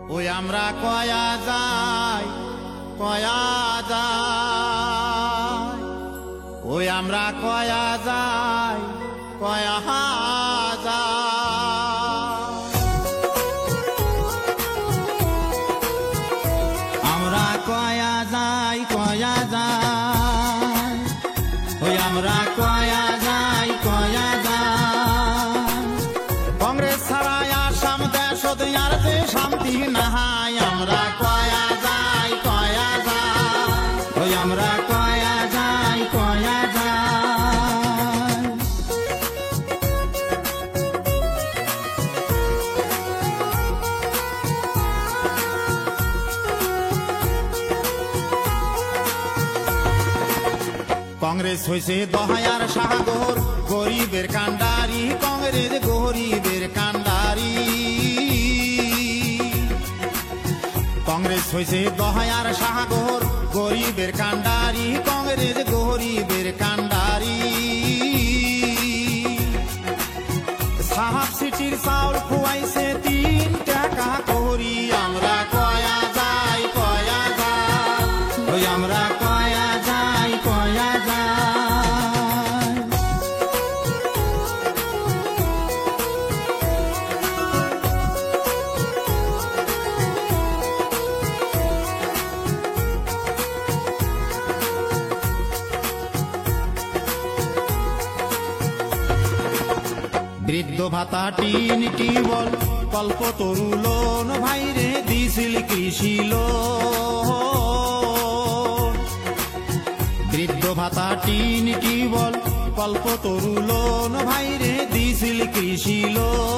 ওই আমরা কয়া যাই ওই আমরা কয়া যাই আমরা কয়া যাই ওই আমরা কয়া যাই কংগ্রেস ছাড়া আসাম দেশ আর যে শান্তি নাহাই আমরা কয়া যাই ওই আমরা কয়া যাই কংগ্রেস হয়েছে দহায়ার সাগর গরিবের কান্ডারি কংগ্রেস গরিবের কান্ডারি কংগ্রেস হয়েছে দহায়ার সাগর গরিবের কান্ডারি কংগ্রেস গরিবের কান্ডারি সাহাব সিটির চাউল খুয়াইছে 3 টাকা করি আমরা কয়া যাই ওই আমরা কয়া যাই বৃদ্ধ ভাতা টিন টিউবল কল্পতরু লোন ভাইরে দিছিল কৃষি লোন বৃদ্ধ ভাতা টিন টিউবল কল্পতরু লোন ভাইরে দিছিল কৃষি লোন।